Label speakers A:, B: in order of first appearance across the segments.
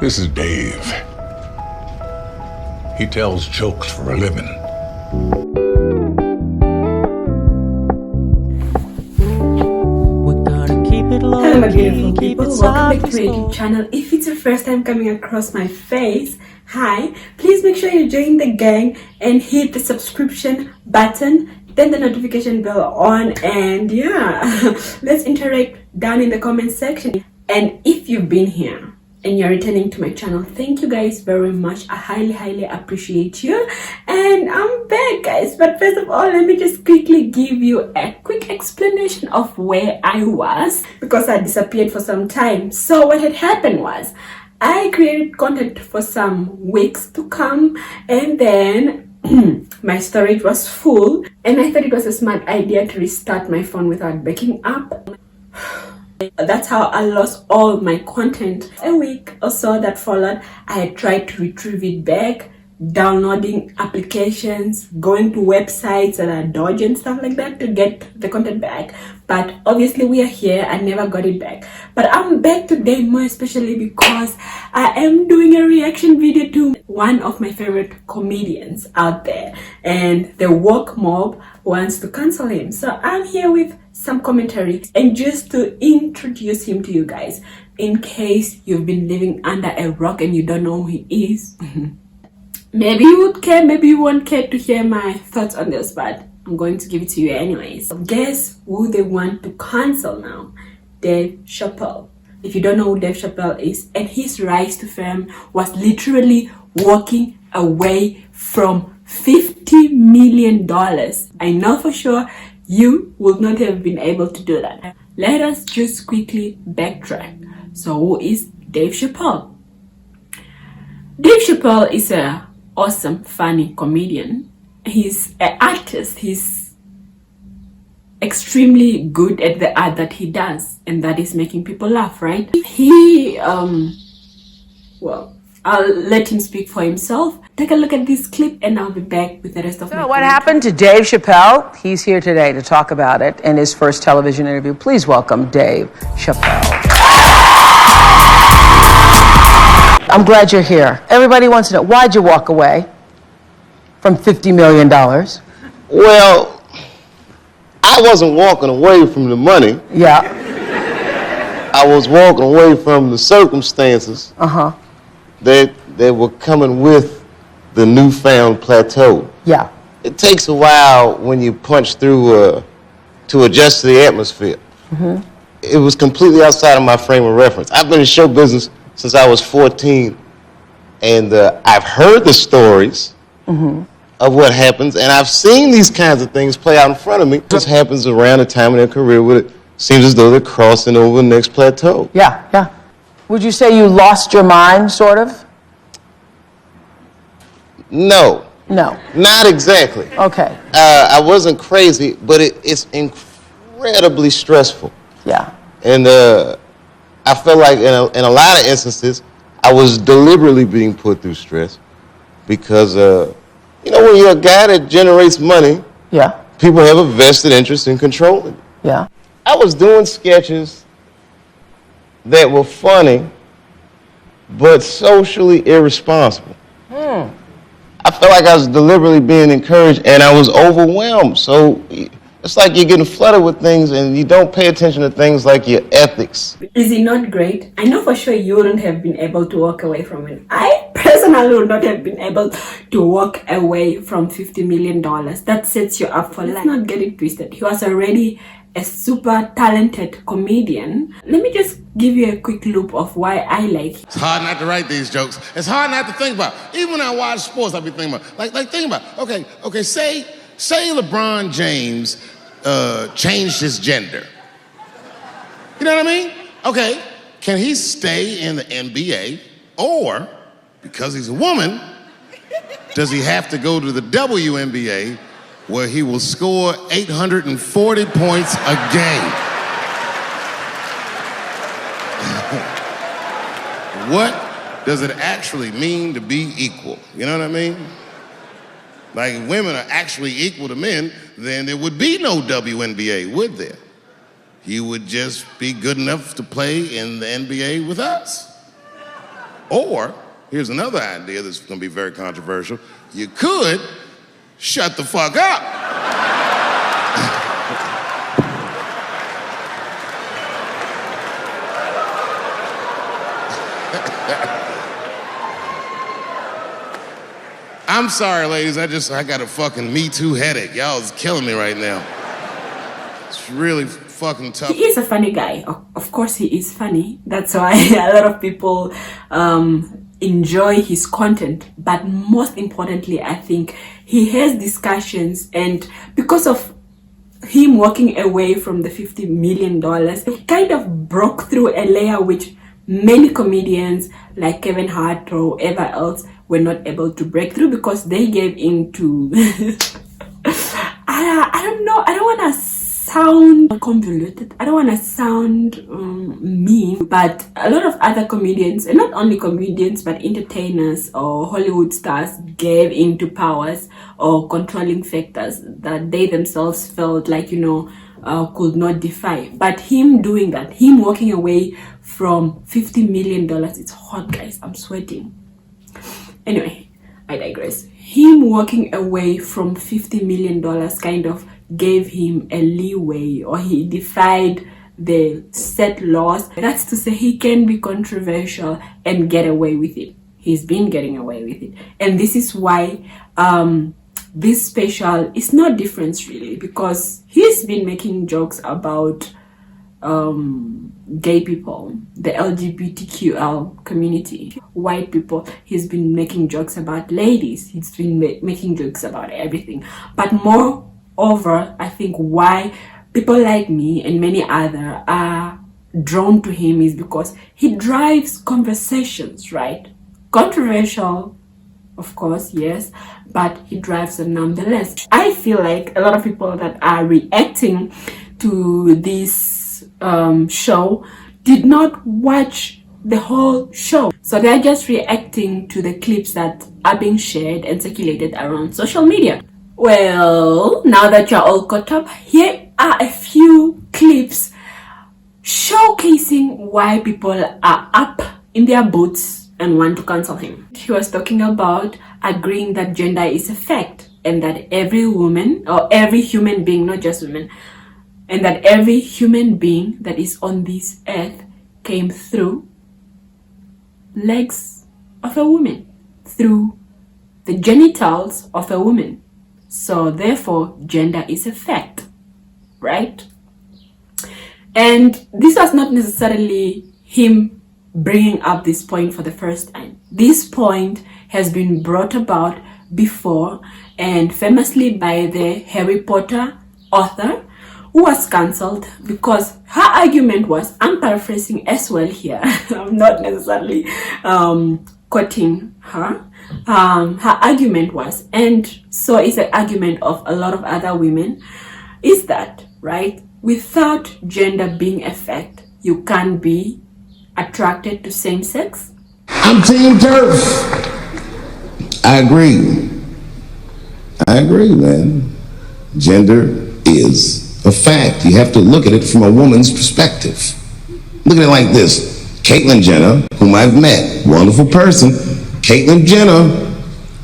A: This is Dave. He tells jokes for a living.
B: Hello my beautiful people, welcome back to my YouTube channel. If it's your first time coming across my face, hi, please make sure you join the gang and hit the subscription button, then the notification bell on, and yeah, let's interact down in the comment section. And if you've been here and you're returning to my channel, thank you guys very much. I highly appreciate you, and I'm back guys. But first of all, let me just quickly give you a quick explanation of where I was, because I disappeared for some time. So what had happened was I created content for some weeks to come, and then my storage was full, and I thought it was a smart idea to restart my phone without backing up. That's how I lost all my content. A week or so that followed, I had tried to retrieve it back, downloading applications, going to websites that are dodgy and stuff like that to get the content back. But obviously we are here. I never got it back. But I'm back today more especially because I am doing a reaction video to one of my favorite comedians out there, and the woke mob wants to cancel him. So I'm here with some commentary and just to introduce him to you guys in case you've been living under a rock and you don't know who he is. Maybe you would care, maybe you won't care to hear my thoughts on this, but I'm going to give it to you anyways. So guess who they want to cancel now? Dave Chappelle. If you don't know who Dave Chappelle is, and his rise to fame was literally walking away from $50 million. I know for sure you would not have been able to do that. Let us just quickly backtrack. So who is Dave Chappelle? Dave Chappelle is an awesome, funny comedian. He's an artist. He's extremely good at the art that he does, and that is making people laugh, right? Well, I'll let him speak for himself. Take a look at this clip and I'll be back with the rest of my
C: So what happened to Dave Chappelle? He's here today to talk about it in his first television interview. Please welcome Dave Chappelle. I'm glad you're here. Everybody wants to know, why'd you walk away from $50 million?
D: Well, I wasn't walking away from the money.
C: Yeah.
D: I was walking away from the circumstances that were coming with the newfound plateau.
C: Yeah.
D: It takes a while when you punch through to adjust to the atmosphere. It was completely outside of my frame of reference. I've been in show business since I was 14, and I've heard the stories of what happens, and I've seen these kinds of things play out in front of me. This happens around the time of their career where it seems as though they're crossing over the next plateau.
C: Yeah, yeah. Would you say you lost your mind, sort of?
D: No.
C: No.
D: Not exactly.
C: Okay.
D: I wasn't crazy, but it's incredibly stressful.
C: Yeah.
D: And I felt like in a lot of instances, I was deliberately being put through stress because, you know, when you're a guy that generates money,
C: Yeah.
D: people have a vested interest in controlling it.
C: Yeah.
D: I was doing sketches that were funny, but socially irresponsible. I felt like I was deliberately being encouraged, and I was overwhelmed. So it's like you're getting flooded with things, and you don't pay attention to things like your ethics.
B: Is it not great? I know for sure you wouldn't have been able to walk away from it. I personally would not have been able to walk away from $50 million. That sets you up for life. Let's not get it twisted. He was already a super talented comedian. Let me just give you a quick loop of why I like him.
E: It's hard not to write these jokes. It's hard not to think about. Even when I watch sports, I be thinking about, like think about, okay, say LeBron James changed his gender. You know what I mean? Okay, can he stay in the NBA, or because he's a woman, does he have to go to the WNBA where he will score 840 points a game? What does it actually mean to be equal? You know what I mean? Like, if women are actually equal to men, then there would be no WNBA, would there? You would just be good enough to play in the NBA with us. Or, here's another idea that's gonna be very controversial. You could shut the fuck up. I'm sorry, ladies, I got a fucking Me Too headache. Y'all is killing me right now. It's really fucking tough.
B: He is a funny guy. Of course he is funny. That's why a lot of people enjoy his content. But most importantly, I think he has discussions, and because of him walking away from the $50 million, it kind of broke through a layer which many comedians like Kevin Hart or whoever else were not able to break through, because they gave into I don't know, I don't want to sound convoluted, I don't want to sound mean, but a lot of other comedians, and not only comedians but entertainers or Hollywood stars, gave into powers or controlling factors that they themselves felt like, could not defy. But him doing that, him walking away from $50 million, it's hot, guys, I'm sweating. Anyway, I digress. Him walking away from $50 million kind of gave him a leeway, or he defied the set laws. That's to say, he can be controversial and get away with it. He's been getting away with it. And this is why this special is no different really, because he's been making jokes about gay people, the LGBTQL community, white people. He's been making jokes about ladies. He's been making jokes about everything. But moreover, I think why people like me and many other are drawn to him is because he drives conversations, right? Controversial, of course, yes, but he drives them nonetheless. I feel like a lot of people that are reacting to this show did not watch the whole show, so they're just reacting to the clips that are being shared and circulated around social media. Well, now that you're all caught up, here are a few clips showcasing why people are up in their boots and want to cancel him. He was talking about agreeing that gender is a fact, and that every woman, or every human being, not just women, and that every human being that is on this earth came through legs of a woman, through the genitals of a woman. So therefore, gender is a fact, right? And this was not necessarily him bringing up this point for the first time. This point has been brought about before, and famously by the Harry Potter author, who was cancelled because her argument was, I'm paraphrasing as well here, I'm not necessarily quoting her. Her argument was, and so is the argument of a lot of other women, is that, right, without gender being a fact, you can't be attracted to same sex?
A: I'm Team Turf. I agree, man. Gender is a fact. You have to look at it from a woman's perspective. Look at it like this. Caitlyn Jenner, whom I've met, wonderful person. Caitlyn Jenner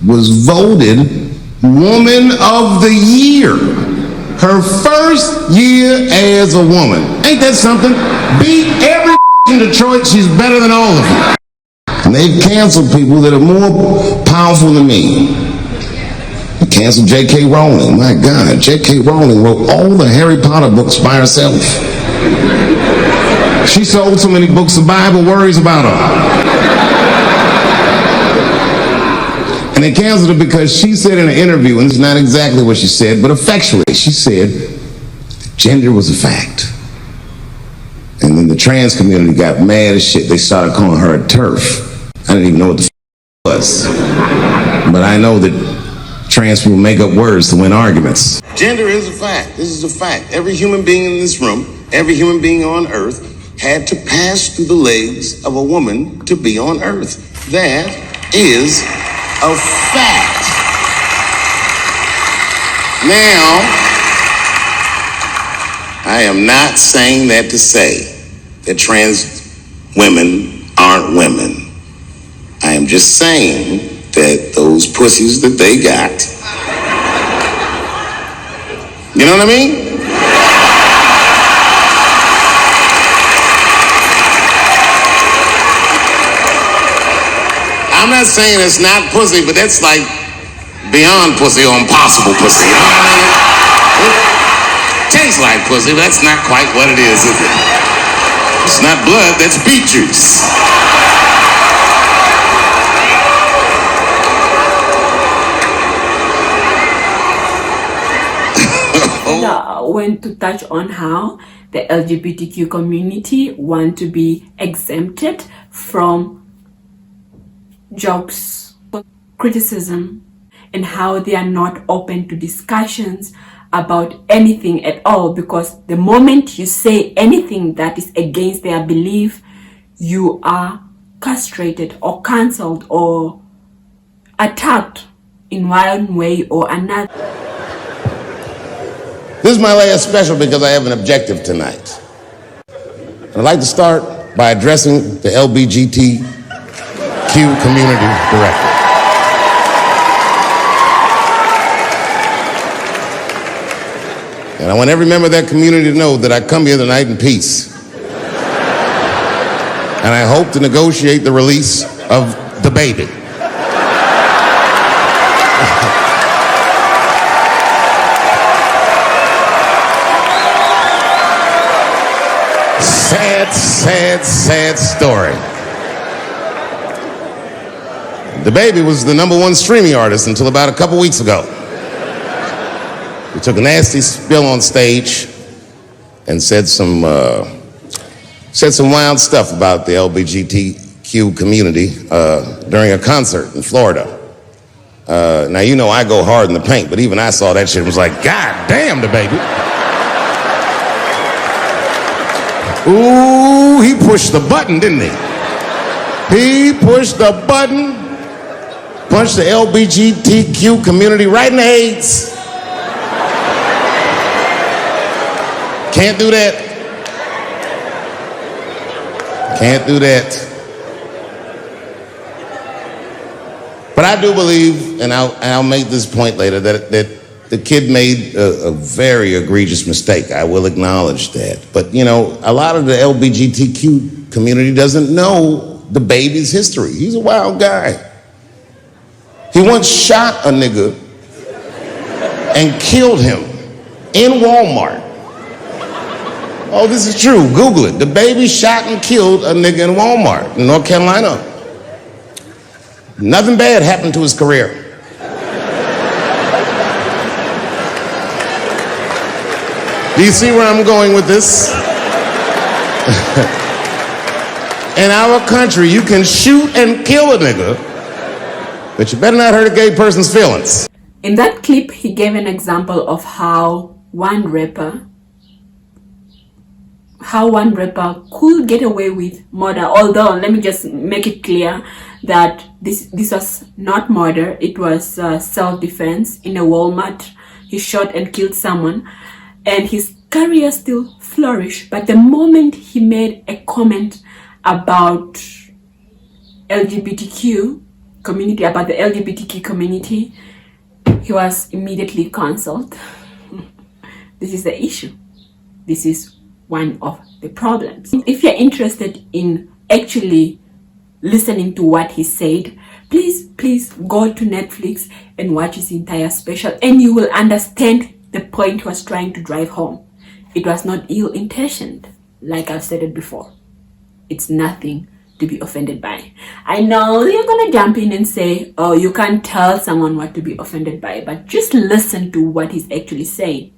A: was voted Woman of the Year. Her first year as a woman. Ain't that something? Beat every in Detroit, she's better than all of them. And they've canceled people that are more powerful than me. Canceled J.K. Rowling. My God, J.K. Rowling wrote all the Harry Potter books by herself. She sold so many books, the Bible worries about her. And they canceled her because she said in an interview, and it's not exactly what she said, but effectually, she said gender was a fact. And then the trans community got mad as shit. They started calling her a TERF. I didn't even know what the was. But I know that trans people make up words to win arguments.
D: Gender is a fact. This is a fact. Every human being in this room, every human being on earth had to pass through the legs of a woman to be on earth. That is a fact. Now, I am not saying that to say that trans women aren't women.
A: just saying that those pussies that they got, you know what I mean? I'm not saying it's not pussy, but that's like beyond pussy or impossible pussy. You know what I mean? It tastes like pussy, but that's not quite what it is it? It's not blood, that's beet juice.
B: Went to touch on how the LGBTQ community want to be exempted from jokes, criticism, and how they are not open to discussions about anything at all, because the moment you say anything that is against their belief, you are castrated or cancelled or attacked in one way or another.
A: This is my last special because I have an objective tonight. I'd like to start by addressing the LGBTQ community directly. And I want every member of that community to know that I come here tonight in peace. And I hope to negotiate the release of the baby. Sad story. The baby was the #1 streaming artist until about a couple weeks ago. He took a nasty spill on stage and said some wild stuff about the LGBTQ community during a concert in Florida. Now, you know I go hard in the paint, but even I saw that shit and was like, God damn, the baby. Ooh, he pushed the button, didn't he? He pushed the button, punched the LGBTQ community right in the AIDS. Can't do that. Can't do that. But I do believe, and I'll make this point later, that the kid made a very egregious mistake. I will acknowledge that. But, you know, a lot of the LGBTQ community doesn't know the baby's history. He's a wild guy. He once shot a nigga and killed him in Walmart. Oh, this is true. Google it. The baby shot and killed a nigga in Walmart in North Carolina. Nothing bad happened to his career. Do you see where I'm going with this? In our country, you can shoot and kill a nigga, but you better not hurt a gay person's feelings.
B: In that clip, he gave an example of how one rapper could get away with murder. Although, let me just make it clear that this was not murder. It was self-defense in a Walmart. He shot and killed someone, and his career still flourished. But the moment he made a comment about LGBTQ community, about the LGBTQ community, he was immediately cancelled. This is the issue. This is one of the problems. If you're interested in actually listening to what he said, please go to Netflix and watch his entire special, and you will understand the point he was trying to drive home. It was not ill-intentioned, like I've said it before. It's nothing to be offended by. I know you're gonna jump in and say, oh, you can't tell someone what to be offended by, but just listen to what he's actually saying.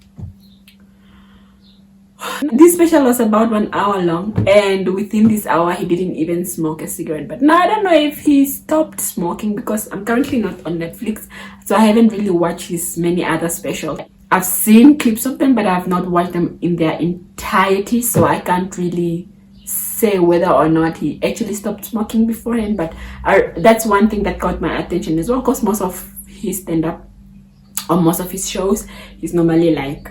B: This special was about 1 hour long, and within this hour he didn't even smoke a cigarette. But now I don't know if he stopped smoking, because I'm currently not on Netflix, so I haven't really watched his many other specials. I've seen clips of them, but I have not watched them in their entirety, so I can't really say whether or not he actually stopped smoking beforehand. But that's one thing that caught my attention as well, because most of his stand-up or most of his shows, he's normally like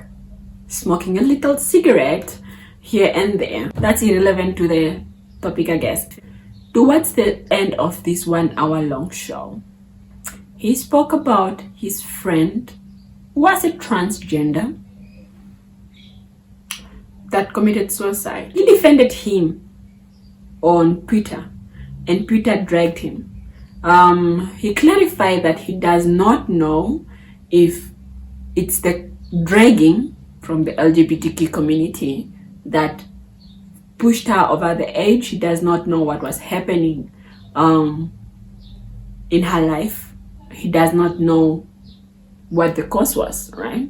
B: smoking a little cigarette here and there. That's irrelevant to the topic, I guess. Towards the end of this 1 hour long show, he spoke about his friend who was a transgender that committed suicide. He defended him on Twitter, and Twitter dragged him. He clarified that he does not know if it's the dragging from the LGBTQ community that pushed her over the edge. He does not know what was happening in her life. He does not know what the cause was, right,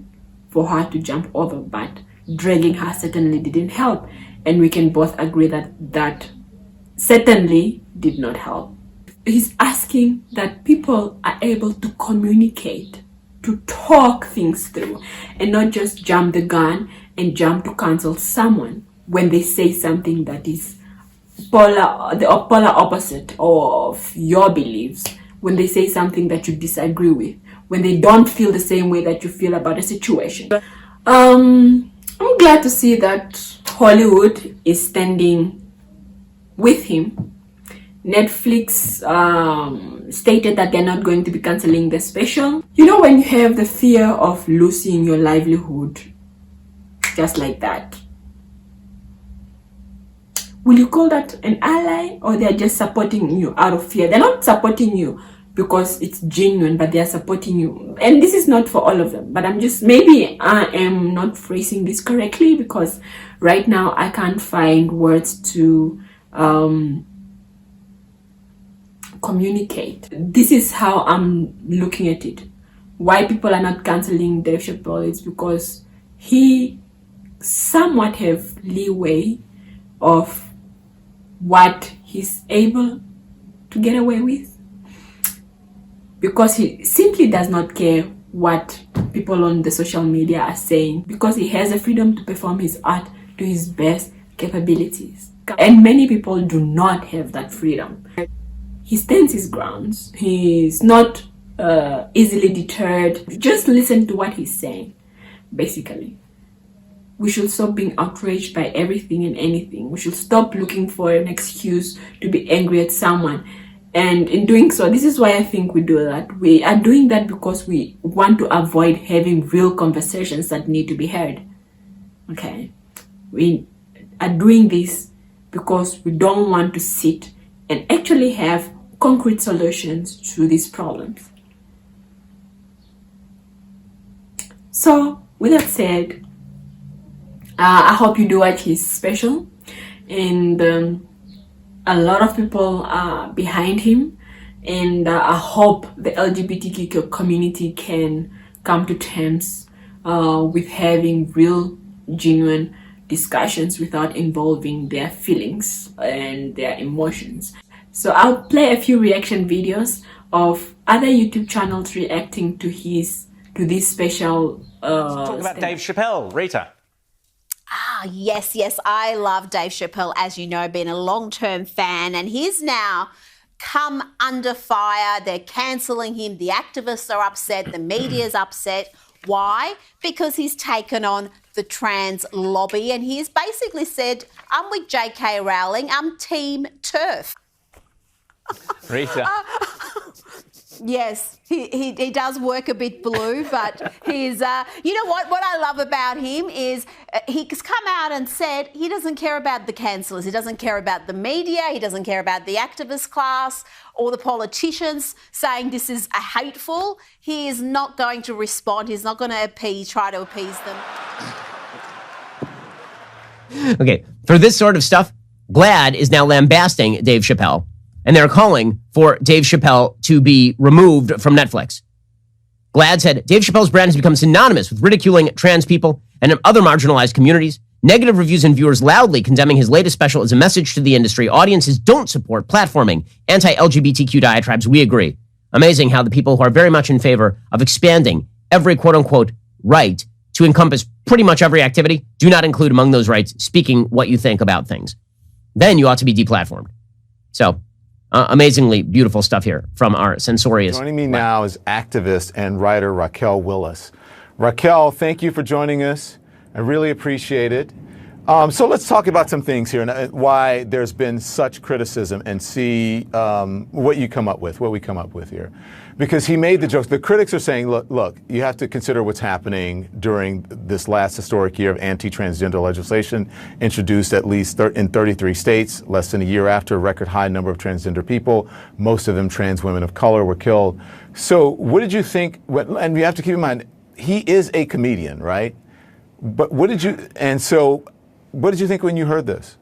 B: for her to jump over, but dragging her certainly didn't help, and we can both agree that that certainly did not help. He's asking that people are able to communicate, to talk things through, and not just jump the gun and jump to cancel someone when they say something that is the polar opposite of your beliefs, when they say something that you disagree with, when they don't feel the same way that you feel about a situation. I'm glad to see that Hollywood is standing with him. Netflix stated that they're not going to be canceling the special. You know, when you have the fear of losing your livelihood just like that, will you call that an ally, or they're just supporting you out of fear? They're not supporting you because it's genuine, but they're supporting you. And this is not for all of them, but maybe I am not phrasing this correctly, because right now I can't find words to communicate. This is how I'm looking at it. Why people are not canceling Dave Chappelle is because he somewhat have leeway of what he's able to get away with, because he simply does not care what people on the social media are saying, because he has the freedom to perform his art to his best capabilities, and many people do not have that freedom. He stands his grounds. He's not easily deterred. Just listen to what he's saying, basically. We should stop being outraged by everything and anything. We should stop looking for an excuse to be angry at someone. And in doing so, this is why I think we do that. We are doing that because we want to avoid having real conversations that need to be heard. Okay? We are doing this because we don't want to sit and actually have concrete solutions to these problems. So, with that said, I hope you do watch his special, and a lot of people are behind him, and I hope the LGBTQ community can come to terms with having real, genuine discussions without involving their feelings and their emotions. So I'll play a few reaction videos of other YouTube channels reacting to this special.
F: Talk about Dave Chappelle, Rita.
G: Yes, I love Dave Chappelle, as you know, been a long-term fan, and he's now come under fire. They're cancelling him. The activists are upset. The media's upset. Why? Because he's taken on the trans lobby, and he's basically said, I'm with J.K. Rowling. I'm Team TERF.
F: Rita.
G: Yes, he does work a bit blue, but he's, you know what I love about him is he's come out and said he doesn't care about the cancellers. He doesn't care about the media. He doesn't care about the activist class or the politicians saying this is hateful. He is not going to respond. He's not going to try to appease them.
H: Okay, for this sort of stuff, GLAAD is now lambasting Dave Chappelle, and they're calling for Dave Chappelle to be removed from Netflix. GLAAD said, Dave Chappelle's brand has become synonymous with ridiculing trans people and other marginalized communities. Negative reviews and viewers loudly condemning his latest special as a message to the industry. Audiences don't support platforming anti-LGBTQ diatribes. We agree. Amazing how the people who are very much in favor of expanding every quote-unquote right to encompass pretty much every activity do not include among those rights speaking what you think about things. Then you ought to be deplatformed. So, amazingly beautiful stuff here from our censorious.
I: Joining me now is activist and writer Raquel Willis. Raquel, thank you for joining us. I really appreciate it. So let's talk about some things here and why there's been such criticism and see what you come up with, what we come up with here. Because he made the jokes. The critics are saying, look, you have to consider what's happening during this last historic year of anti-transgender legislation introduced at least in 33 states, less than a year after a record high number of transgender people, most of them trans women of color, were killed. So what did you think, and you have to keep in mind, he is a comedian, right? But what did you think when you heard this?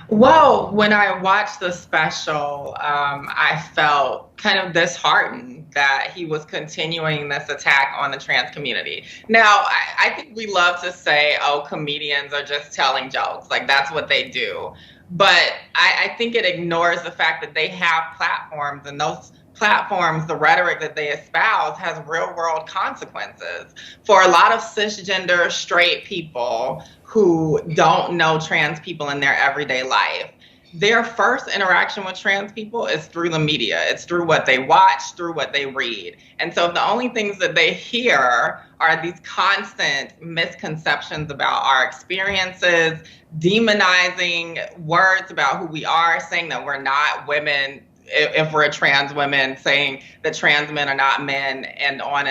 J: Well, when I watched the special, I felt kind of disheartened that he was continuing this attack on the trans community. Now, I think we love to say, oh, comedians are just telling jokes, like that's what they do. But I think it ignores the fact that they have platforms, and those platforms, the rhetoric that they espouse has real world consequences. For a lot of cisgender straight people who don't know trans people in their everyday life, their first interaction with trans people is through the media. It's through what they watch, through what they read. And so the only things that they hear are these constant misconceptions about our experiences, demonizing words about who we are, saying that we're not women if we're trans women, saying that trans men are not men, and on,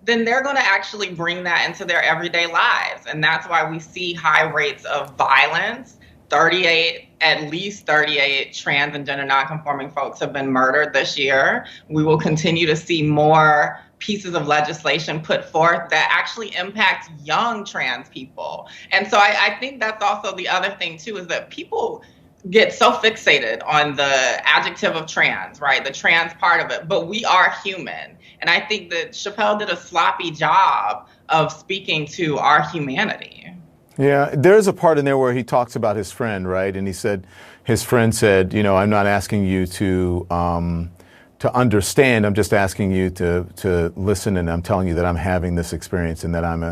J: then they're going to actually bring that into their everyday lives. And that's why we see high rates of violence. At least 38 trans and gender nonconforming folks have been murdered this year. We will continue to see more pieces of legislation put forth that actually impact young trans people. And so I think that's also the other thing too, is that people get so fixated on the adjective of trans, right? The trans part of it, but we are human. And I think that Chappelle did a sloppy job of speaking to our humanity.
I: Yeah, there's a part in there where he talks about his friend, right? And he said, his friend said, you know, I'm not asking you to understand, I'm just asking you to listen, and I'm telling you that I'm having this experience and that I'm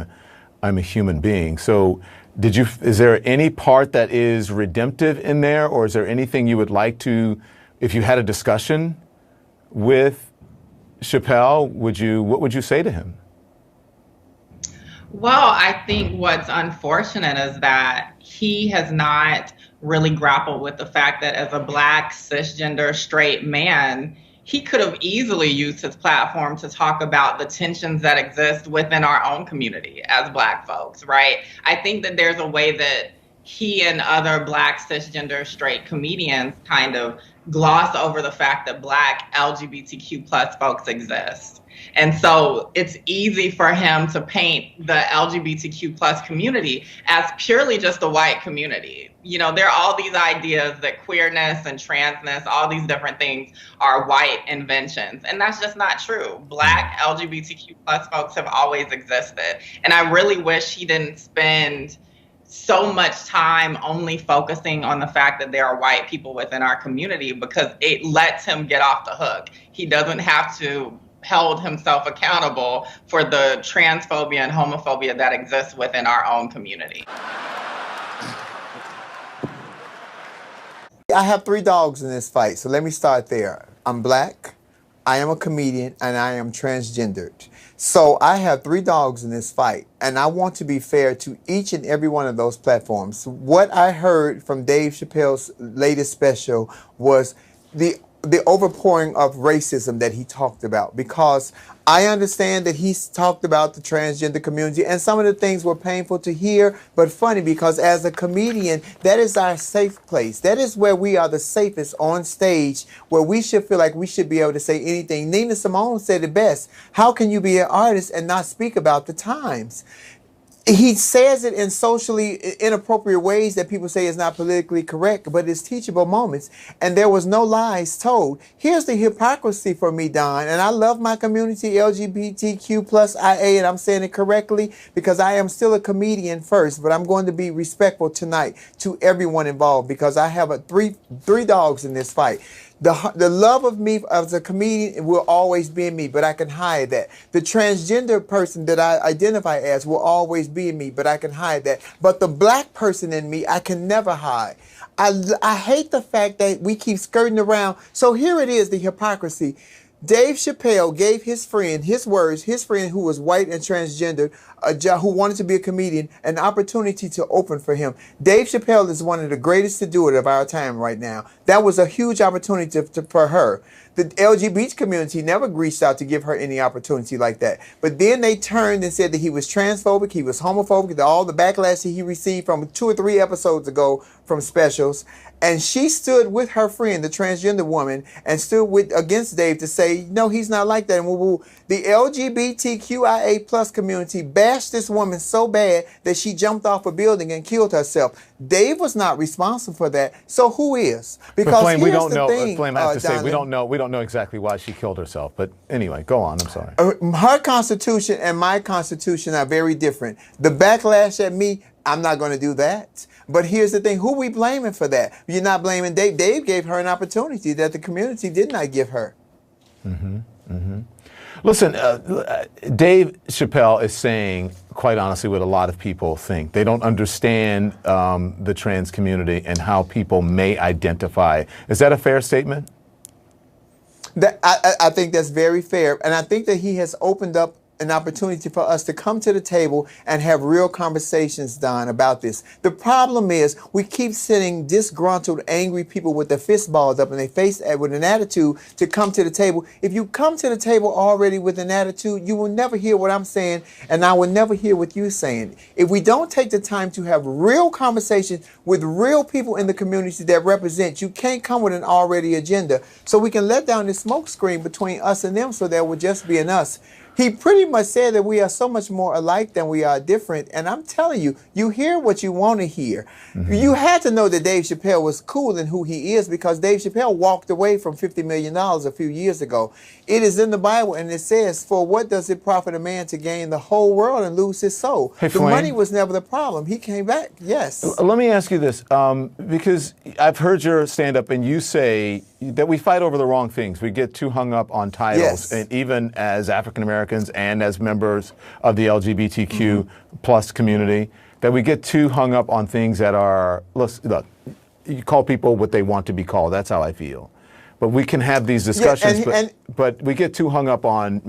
I: a human being. So is there any part that is redemptive in there, or is there anything you would like to, if you had a discussion with Chappelle, what would you say to him?
J: Well, I think what's unfortunate is that he has not really grappled with the fact that as a Black, cisgender, straight man, he could have easily used his platform to talk about the tensions that exist within our own community as Black folks, right? I think that there's a way that he and other Black, cisgender, straight comedians kind of gloss over the fact that Black LGBTQ plus folks exist. And so it's easy for him to paint the LGBTQ plus community as purely just a white community. You know, there are all these ideas that queerness and transness, all these different things are white inventions. And that's just not true. Black LGBTQ plus folks have always existed. And I really wish he didn't spend so much time only focusing on the fact that there are white people within our community, because it lets him get off the hook. He doesn't have to hold himself accountable for the transphobia and homophobia that exists within our own community.
K: I have 3 dogs in this fight, so let me start there. I'm Black, I am a comedian, and I am transgendered. So I have 3 dogs in this fight, and I want to be fair to each and every one of those platforms. What I heard from Dave Chappelle's latest special was the overpouring of racism that he talked about, because I understand that he's talked about the transgender community, and some of the things were painful to hear, but funny, because as a comedian, that is our safe place. That is where we are the safest on stage, where we should feel like we should be able to say anything. Nina Simone said it best. How can you be an artist and not speak about the times? He says it in socially inappropriate ways that people say is not politically correct, but it's teachable moments. And there was no lies told. Here's the hypocrisy for me, Don. And I love my community, LGBTQ plus IA, and I'm saying it correctly because I am still a comedian first, but I'm going to be respectful tonight to everyone involved, because I have three dogs in this fight. The love of me as a comedian will always be in me, but I can hide that. The transgender person that I identify as will always be in me, but I can hide that. But the Black person in me, I can never hide. I hate the fact that we keep skirting around. So here it is, the hypocrisy. Dave Chappelle gave his friend, his friend who was white and transgender, who wanted to be a comedian, an opportunity to open for him. Dave Chappelle is one of the greatest to do it of our time right now. That was a huge opportunity for her. The LGBT community never reached out to give her any opportunity like that. But then they turned and said that he was transphobic, he was homophobic, all the backlash that he received from 2 or 3 episodes ago from specials. And she stood with her friend, the transgender woman, and stood against Dave to say, no, he's not like that. And the LGBTQIA plus community bashed this woman so bad that she jumped off a building and killed herself. Dave was not responsible for that. So who is? Because
I: Flame, we don't know.
K: Thing,
I: Flame, I have to say, we
K: Donald,
I: don't know exactly why she killed herself. But anyway, go on. I'm sorry.
K: her constitution and my constitution are very different. The backlash at me, I'm not going to do that. But here's the thing. Who we blaming for that? You're not blaming Dave. Dave gave her an opportunity that the community did not give her.
I: Listen, Dave Chappelle is saying, quite honestly, what a lot of people think. They don't understand the trans community and how people may identify. Is that a fair statement?
K: I think that's very fair. And I think that he has opened up an opportunity for us to come to the table and have real conversations, Don, about this. The problem is we keep sending disgruntled, angry people with their fist balls up in their face with an attitude to come to the table. If you come to the table already with an attitude, you will never hear what I'm saying, and I will never hear what you're saying. If we don't take the time to have real conversations with real people in the community that represent, you can't come with an already agenda. So we can let down this smoke screen between us and them so there will just be an us. He pretty much said that we are so much more alike than we are different. And I'm telling you, you hear what you want to hear. You had to know that Dave Chappelle was cool in who he is because Dave Chappelle walked away from $50 million a few years ago. It is in the Bible, and it says, for what does it profit a man to gain the whole world and lose his soul?
I: Hey,
K: the
I: Flame,
K: money was never the problem. He came back, yes.
I: Let me ask you this, because I've heard your stand-up, and you say that we fight over the wrong things. We get too hung up on titles,
K: Yes.
I: and even as African Americans and as members of the LGBTQ plus community, that we get too hung up on things that are, look, you call people what they want to be called. That's how I feel. But we can have these discussions, but we get too hung up on,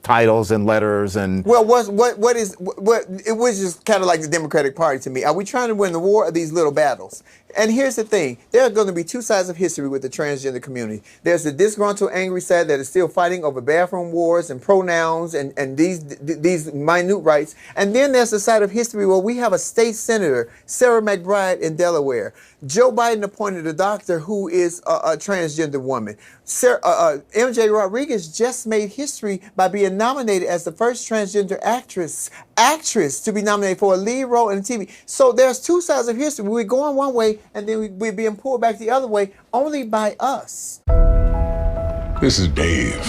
I: titles and letters and
K: Well, it was just kind of like the Democratic Party to me. Are we trying to win the war or these little battles? And here's the thing. There are going to be two sides of history with the transgender community. There's the disgruntled, angry side that is still fighting over bathroom wars and pronouns and these minute rights. And then there's the side of history where we have a state senator, Sarah McBride in Delaware. Joe Biden appointed a doctor who is a transgender woman. MJ Rodriguez just made history by being nominated as the first transgender actress to be nominated for a lead role in TV. So there's two sides of history. We're going one way, and then we're being pulled back the other way only by us.
L: This is Dave.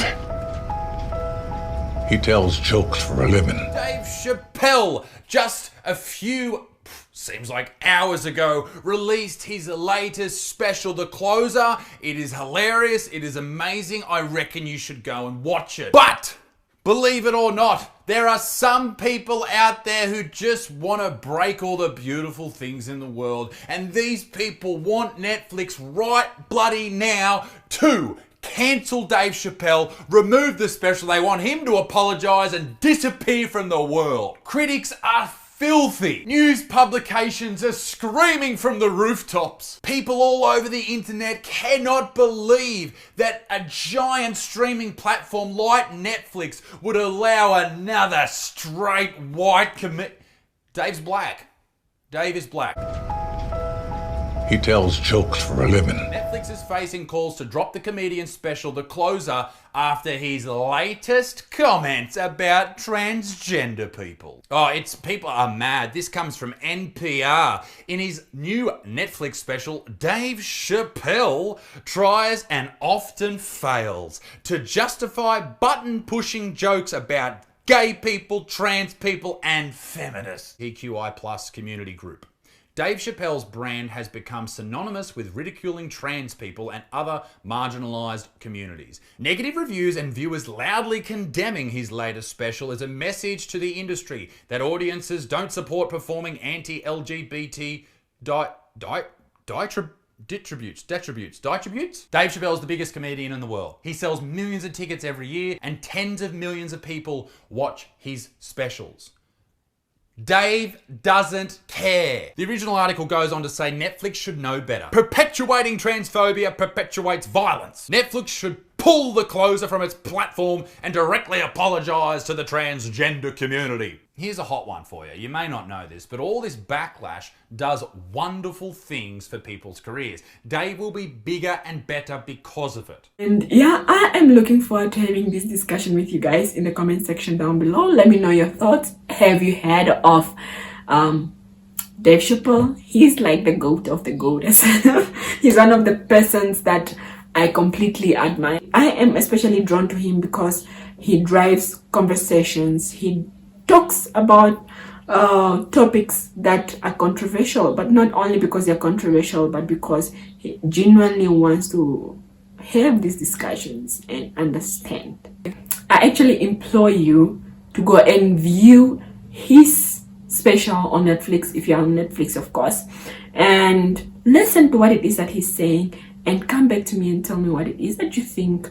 L: He tells jokes for a living.
M: Dave Chappelle, just a few, seems like hours ago, released his latest special, The Closer. It is hilarious. It is amazing. I reckon you should go and watch it. But believe it or not, there are some people out there who just want to break all the beautiful things in the world. And these people want Netflix right bloody now to cancel Dave Chappelle, remove the special. They want him to apologize and disappear from the world. Critics are filthy. News publications are screaming from the rooftops. People all over the internet cannot believe that a giant streaming platform like Netflix would allow another straight white Dave's black. Dave is black.
L: He tells jokes for a living.
M: Netflix is facing calls to drop the comedian special The Closer after his latest comments about transgender people. People are mad. This comes from NPR. In his new Netflix special, Dave Chappelle tries and often fails to justify button-pushing jokes about gay people, trans people, and feminists. EQI plus community group. Dave Chappelle's brand has become synonymous with ridiculing trans people and other marginalised communities. Negative reviews and viewers loudly condemning his latest special is a message to the industry that audiences don't support performing anti-LGBT distributes. Dave Chappelle is the biggest comedian in the world. He sells millions of tickets every year and tens of millions of people watch his specials. Dave doesn't care. The original article goes on to say Netflix should know better. Perpetuating transphobia perpetuates violence. Netflix should pull the closer from its platform and directly apologize to the transgender community. Here's a hot one for you. You may not know this, but all this backlash does wonderful things for people's careers. Dave will be bigger and better because of it.
B: And yeah, I am looking forward to having this discussion with you guys in the comment section down below. Let me know your thoughts. Have you heard of Dave Chappelle? He's like the goat of the goats. He's one of the persons that I completely admire. I am especially drawn to him because he drives conversations. He talks about topics that are controversial, but not only because they're controversial, but because he genuinely wants to have these discussions and understand. I actually implore you to go and view his special on Netflix, if you're on Netflix, of course, and listen to what it is that he's saying, and come back to me and tell me what it is that you think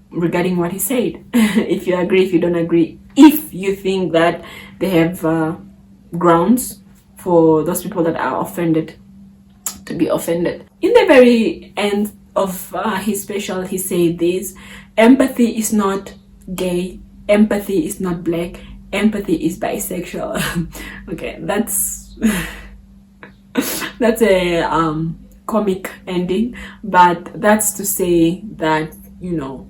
B: regarding what he said. If you agree, if you don't agree, if you think that they have grounds for those people that are offended to be offended. In the very end of his special, he said this: empathy is not gay, empathy is not black, empathy is bisexual. Okay, that's that's a comic ending, but that's to say that, you know,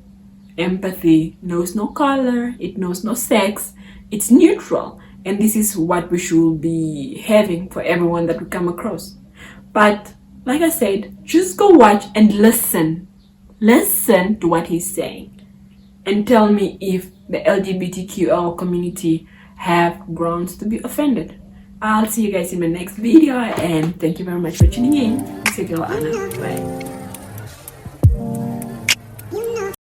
B: empathy knows no color, it knows no sex, it's neutral, and this is what we should be having for everyone that we come across. But like I said, just go watch and listen to what he's saying, and tell me if the LGBTQL community have grounds to be offended. I'll see you guys in my next video, and thank you very much for tuning in. It's your girl Anna. Bye.